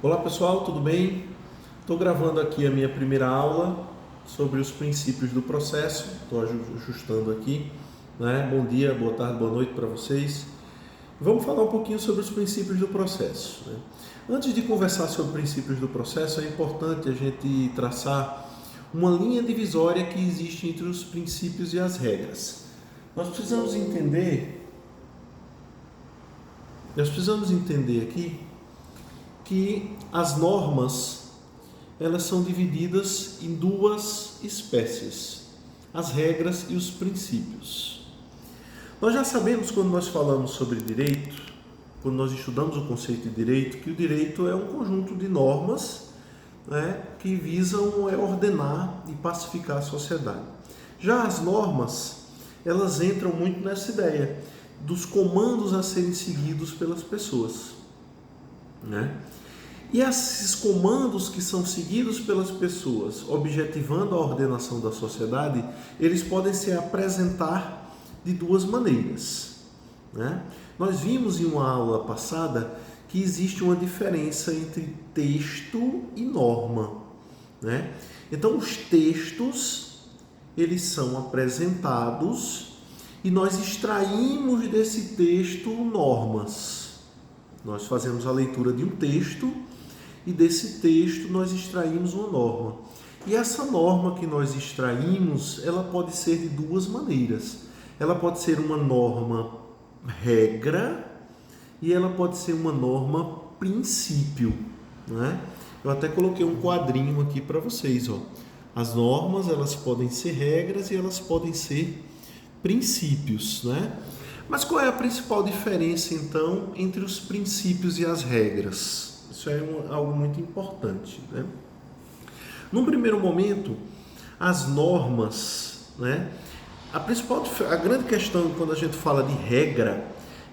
Olá pessoal, tudo bem? Estou gravando aqui a minha primeira aula sobre os princípios do processo. Estou ajustando aqui, né? Bom dia, boa tarde, boa noite para vocês. Vamos falar um pouquinho sobre os princípios do processo, né? Antes de conversar sobre princípios do processo, é importante a gente traçar uma linha divisória que existe entre os princípios e as regras. Nós precisamos entender aqui que as normas, elas são divididas em duas espécies: as regras e os princípios. Nós já sabemos, quando nós falamos sobre direito, quando nós estudamos o conceito de direito, que o direito é um conjunto de normas, né, que visam ordenar e pacificar a sociedade. Já as normas, elas entram muito nessa ideia dos comandos a serem seguidos pelas pessoas, né? E esses comandos que são seguidos pelas pessoas, objetivando a ordenação da sociedade, eles podem se apresentar de duas maneiras, né? Nós vimos em uma aula passada que existe uma diferença entre texto e norma, né? Então, os textos, eles são apresentados e nós extraímos desse texto normas. Nós fazemos a leitura de um texto e desse texto nós extraímos uma norma. E essa norma que nós extraímos, ela pode ser de duas maneiras. Ela pode ser uma norma regra e ela pode ser uma norma princípio, né? Eu até coloquei um quadrinho aqui para vocês, ó. As normas, elas podem ser regras e elas podem ser princípios, né? Mas qual é a principal diferença, então, entre os princípios e as regras? Isso é algo muito importante, né? Num primeiro momento, as normas, né? A grande questão quando a gente fala de regra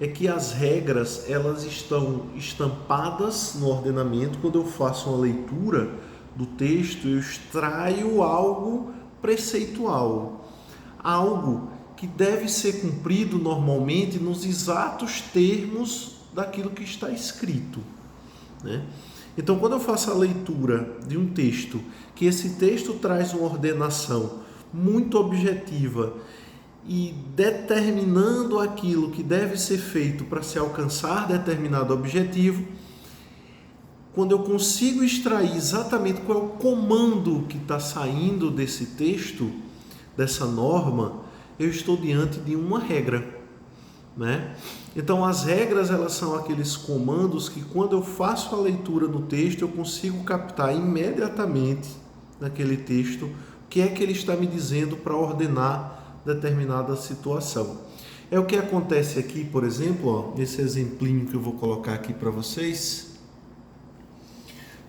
é que as regras, elas estão estampadas no ordenamento. Quando eu faço uma leitura do texto, eu extraio algo preceitual, algo que deve ser cumprido normalmente nos exatos termos daquilo que está escrito, né? Então, quando eu faço a leitura de um texto, que esse texto traz uma ordenação muito objetiva e determinando aquilo que deve ser feito para se alcançar determinado objetivo, quando eu consigo extrair exatamente qual é o comando que está saindo desse texto, dessa norma, eu estou diante de uma regra, né? Então, as regras, elas são aqueles comandos que, quando eu faço a leitura no texto, eu consigo captar imediatamente naquele texto o que é que ele está me dizendo para ordenar determinada situação. É o que acontece aqui, por exemplo, ó, nesse exemplinho que eu vou colocar aqui para vocês,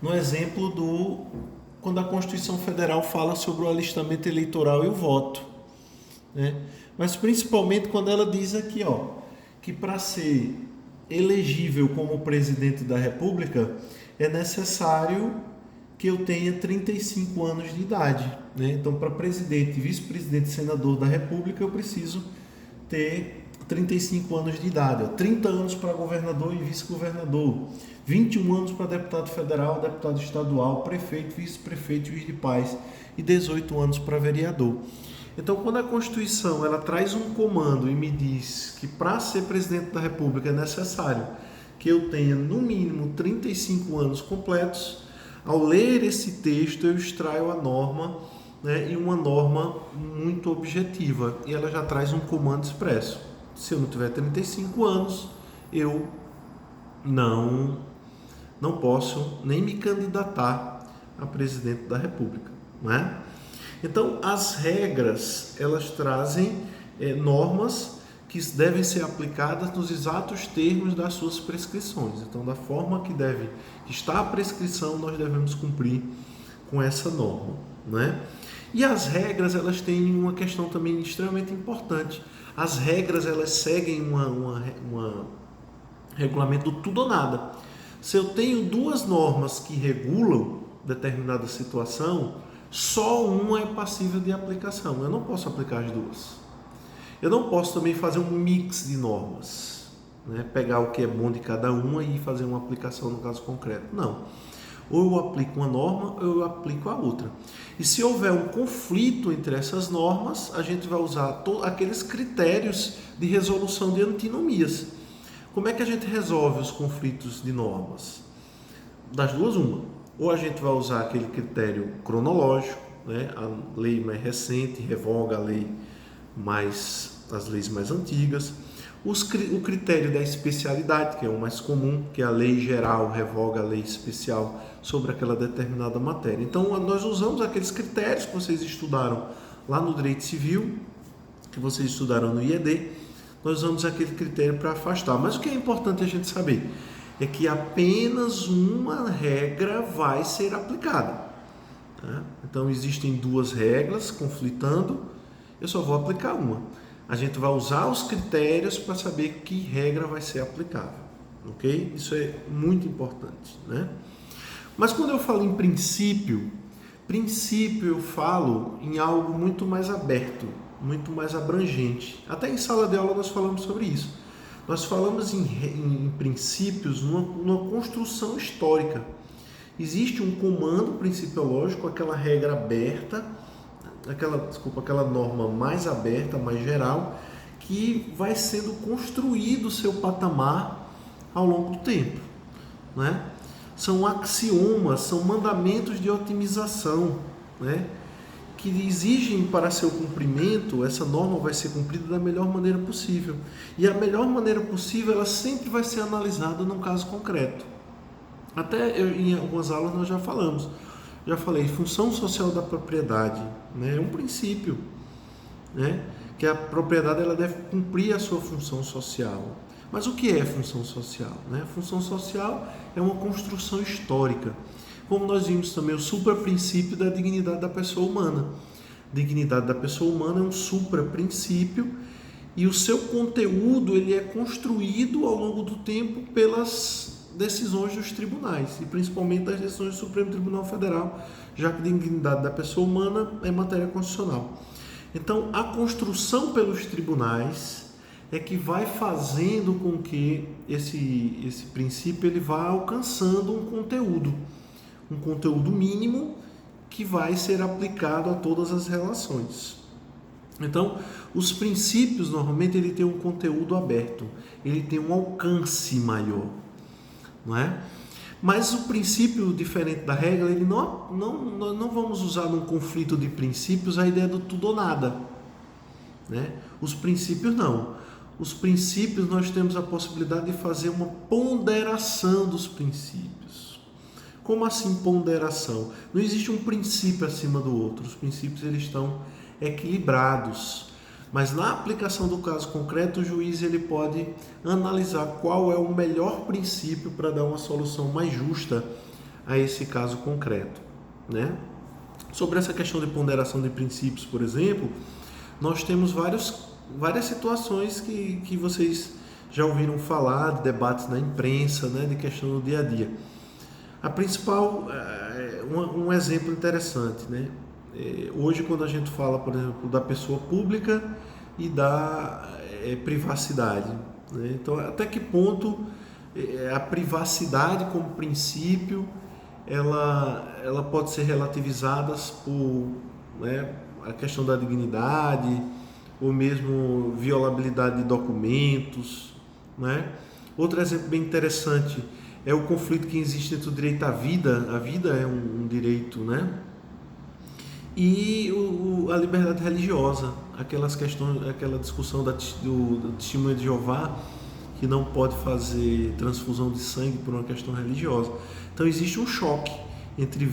no exemplo quando a Constituição Federal fala sobre o alistamento eleitoral e o voto, né? Mas principalmente quando ela diz aqui, ó, que para ser elegível como presidente da República é necessário que eu tenha 35 anos de idade, né? Então, para presidente, vice-presidente e senador da República, eu preciso ter 35 anos de idade, ó. 30 anos para governador e vice-governador, 21 anos para deputado federal, deputado estadual, prefeito, vice-prefeito, juiz de paz e 18 anos para vereador. Então, quando a Constituição ela traz um comando e me diz que para ser presidente da República é necessário que eu tenha no mínimo 35 anos completos, ao ler esse texto eu extraio a norma, né, e uma norma muito objetiva, e ela já traz um comando expresso. Se eu não tiver 35 anos, eu não posso nem me candidatar a presidente da República, né? Então, as regras, elas trazem normas que devem ser aplicadas nos exatos termos das suas prescrições. Então, da forma que está a prescrição, nós devemos cumprir com essa norma, né? E as regras, elas têm uma questão também extremamente importante. As regras, elas seguem um regulamento do tudo ou nada. Se eu tenho duas normas que regulam determinada situação, só uma é passível de aplicação. Eu não posso aplicar as duas. Eu não posso também fazer um mix de normas, né? Pegar o que é bom de cada uma e fazer uma aplicação no caso concreto. Não. Ou eu aplico uma norma ou eu aplico a outra. E se houver um conflito entre essas normas, a gente vai usar aqueles critérios de resolução de antinomias. Como é que a gente resolve os conflitos de normas? Das duas, uma. Ou a gente vai usar aquele critério cronológico, né? A lei mais recente revoga a lei as leis mais antigas. O critério da especialidade, que é o mais comum, que é a lei geral revoga a lei especial sobre aquela determinada matéria. Então, nós usamos aqueles critérios que vocês estudaram lá no Direito Civil, que vocês estudaram no IED, nós usamos aquele critério para afastar. Mas o que é importante a gente saber é que apenas uma regra vai ser aplicada. Tá? Então, existem duas regras conflitando, eu só vou aplicar uma. A gente vai usar os critérios para saber que regra vai ser aplicável, ok? Isso é muito importante, né? Mas quando eu falo em princípio eu falo em algo muito mais aberto, muito mais abrangente. Até em sala de aula nós falamos sobre isso. Nós falamos em princípios numa construção histórica. Existe um comando principiológico, aquela regra aberta, aquela norma mais aberta, mais geral, que vai sendo construído o seu patamar ao longo do tempo, né? São axiomas, são mandamentos de otimização, né? Que exigem para seu cumprimento, essa norma vai ser cumprida da melhor maneira possível. E a melhor maneira possível, ela sempre vai ser analisada num caso concreto. Até em algumas aulas nós já falamos. Já falei, função social da propriedade, né? É um princípio, né? Que a propriedade ela deve cumprir a sua função social. Mas o que é função social, né? Função social é uma construção histórica. Como nós vimos também o supraprincípio da dignidade da pessoa humana. Dignidade da pessoa humana é um supraprincípio e o seu conteúdo ele é construído ao longo do tempo pelas decisões dos tribunais e principalmente das decisões do Supremo Tribunal Federal, já que a dignidade da pessoa humana é matéria constitucional. Então, a construção pelos tribunais é que vai fazendo com que esse princípio ele vá alcançando um conteúdo mínimo que vai ser aplicado a todas as relações. Então, os princípios normalmente ele tem um conteúdo aberto, ele tem um alcance maior, não é? Mas o princípio, diferente da regra, ele não vamos usar num conflito de princípios a ideia do tudo ou nada, né? Os princípios não. Os princípios nós temos a possibilidade de fazer uma ponderação dos princípios. Como assim ponderação? Não existe um princípio acima do outro. Os princípios eles estão equilibrados. Mas na aplicação do caso concreto, o juiz ele pode analisar qual é o melhor princípio para dar uma solução mais justa a esse caso concreto, né? Sobre essa questão de ponderação de princípios, por exemplo, nós temos várias situações que vocês já ouviram falar, de debates na imprensa, né, de questão do dia a dia. A principal, um exemplo interessante, né? Hoje, quando a gente fala, por exemplo, da pessoa pública e da privacidade, né? Então, até que ponto a privacidade como princípio ela pode ser relativizada por, né, a questão da dignidade ou mesmo violabilidade de documentos, né? Outro exemplo bem interessante é o conflito que existe entre o direito à vida. A vida é um direito, né? E a liberdade religiosa, aquela discussão do testemunho de Jeová, que não pode fazer transfusão de sangue por uma questão religiosa. Então existe um choque entre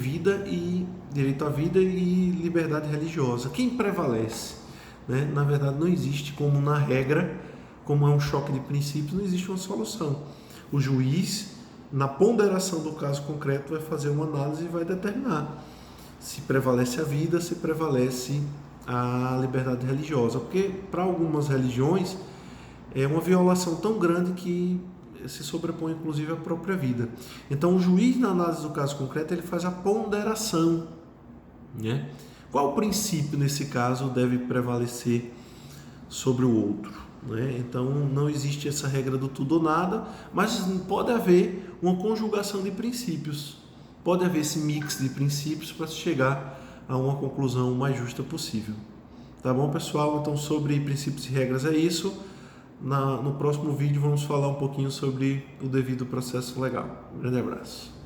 direito à vida e liberdade religiosa. Quem prevalece? Né? Na verdade, não existe como na regra, como é um choque de princípios, não existe uma solução. O juiz, na ponderação do caso concreto, vai fazer uma análise e vai determinar se prevalece a vida, se prevalece a liberdade religiosa. Porque para algumas religiões é uma violação tão grande que se sobrepõe inclusive à própria vida. Então o juiz, na análise do caso concreto, ele faz a ponderação, né? Qual princípio nesse caso deve prevalecer sobre o outro, né? Então não existe essa regra do tudo ou nada, mas pode haver uma conjugação de princípios, pode haver esse mix de princípios para se chegar a uma conclusão mais justa possível. Tá bom, pessoal? Então, sobre princípios e regras é isso. No próximo vídeo vamos falar um pouquinho sobre o devido processo legal. Um grande abraço.